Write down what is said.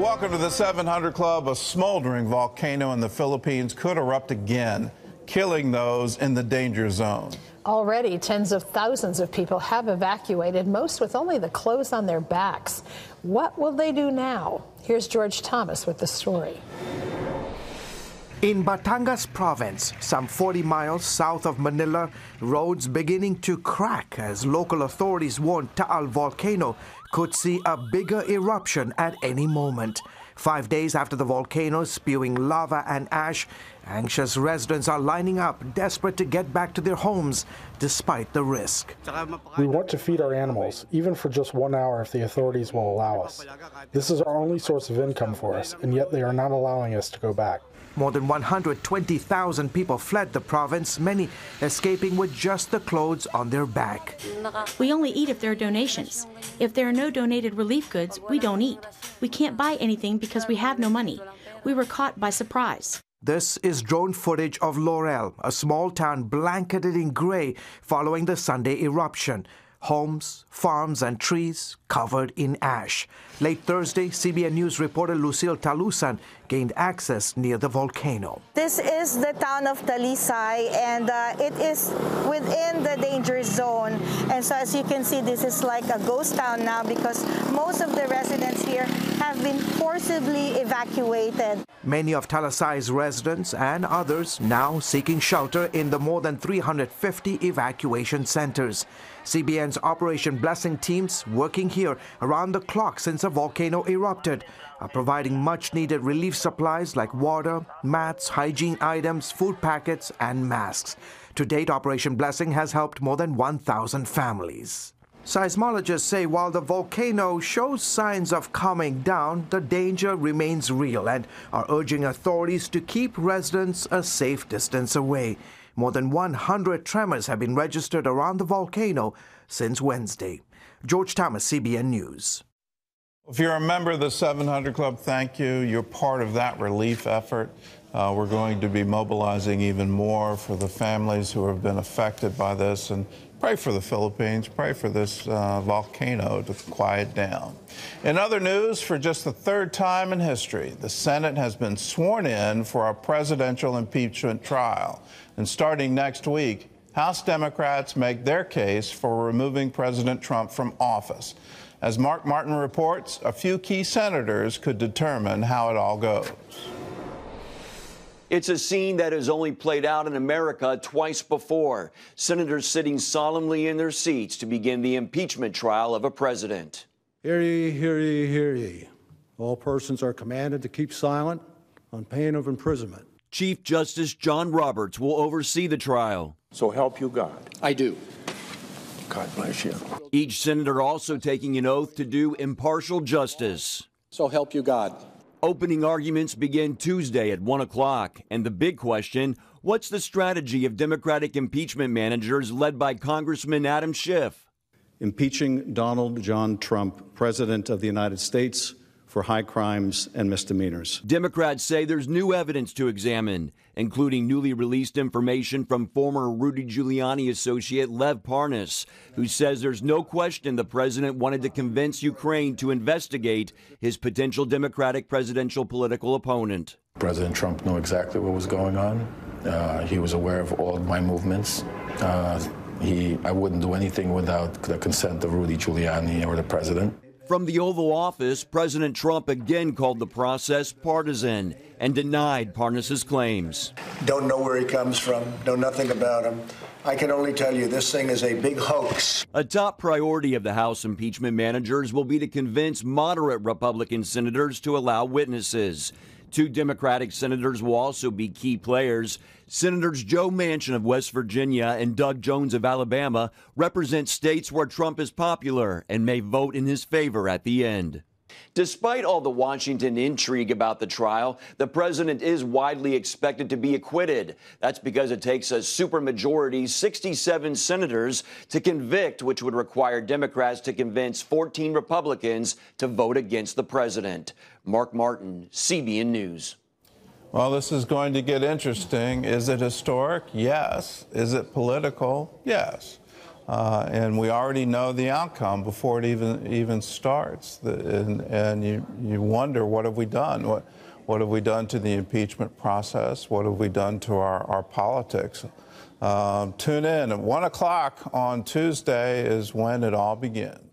Welcome to the 700 Club. A smoldering volcano in the Philippines could erupt again, killing those in the danger zone. Already, tens of thousands of people have evacuated, most with only the clothes on their backs. What will they do now? Here's George Thomas with the story. In Batangas province, some 40 miles south of Manila, roads beginning to crack as local authorities warn Taal volcano could see a bigger eruption at any moment. 5 days after the volcano spewing lava and ash, anxious residents are lining up, desperate to get back to their homes despite the risk. We want to feed our animals, even for just 1 hour if the authorities will allow us. This is our only source of income for us, and yet they are not allowing us to go back. More than 120,000 people fled the province, many escaping with just the clothes on their back. We only eat if there are donations. If there are no donated relief goods, we don't eat. We can't buy anything because we have no money. We were caught by surprise. This is drone footage of Laurel, a small town blanketed in gray following the Sunday eruption. Homes, farms, and trees covered in ash. Late Thursday, CBN News reporter Lucille Talusan gained access near the volcano. This is the town of Talisay, and it is within the danger zone. And so as you can see, this is like a ghost town now because most of the residents here have been forcibly evacuated. Many of Talisay's residents and others now seeking shelter in the more than 350 evacuation centers. CBN's Operation Blessing teams working here around the clock since the volcano erupted are providing much-needed relief supplies like water, mats, hygiene items, food packets, and masks. To date, Operation Blessing has helped more than 1,000 families. Seismologists say while the volcano shows signs of calming down, the danger remains real and are urging authorities to keep residents a safe distance away. More than 100 tremors have been registered around the volcano since Wednesday. George Thomas, CBN News. If you're a member of the 700 Club, thank you. You're part of that relief effort. We're going to be mobilizing even more for the families who have been affected by this. And pray for the Philippines. Pray for this volcano to quiet down. In other news, for just the third time in history, the Senate has been sworn in for a presidential impeachment trial. And starting next week, House Democrats make their case for removing President Trump from office. As Mark Martin reports, a few key senators could determine how it all goes. It's a scene that has only played out in America twice before. Senators sitting solemnly in their seats to begin the impeachment trial of a president. Hear ye, hear ye, hear ye. All persons are commanded to keep silent on pain of imprisonment. Chief Justice John Roberts will oversee the trial. So help you God. I do. God bless you. Each senator also taking an oath to do impartial justice. So help you God. Opening arguments begin Tuesday at 1 o'clock. And the big question, what's the strategy of Democratic impeachment managers led by Congressman Adam Schiff? Impeaching Donald John Trump, President of the United States, for high crimes and misdemeanors. Democrats say there's new evidence to examine, including newly released information from former Rudy Giuliani associate Lev Parnas, who says there's no question the president wanted to convince Ukraine to investigate his potential Democratic presidential political opponent. President Trump knew exactly what was going on. He was aware of all of my movements. I wouldn't do anything without the consent of Rudy Giuliani or the president. From the Oval Office, President Trump again called the process partisan and denied Parnas's claims. Don't know where he comes from, know nothing about him. I can only tell you this thing is a big hoax. A top priority of the House impeachment managers will be to convince moderate Republican senators to allow witnesses. 2 Democratic senators will also be key players. Senators Joe Manchin of West Virginia and Doug Jones of Alabama represent states where Trump is popular and may vote in his favor at the end. Despite all the Washington intrigue about the trial, the president is widely expected to be acquitted. That's because it takes a supermajority, 67 senators, to convict, which would require Democrats to convince 14 Republicans to vote against the president. Mark Martin, CBN News. Well, this is going to get interesting. Is it historic? Yes. Is it political? Yes. And we already know the outcome before it even starts. And you wonder, what have we done? What have we done to the impeachment process? What have we done to our politics? Tune in at 1 o'clock on Tuesday is when it all begins.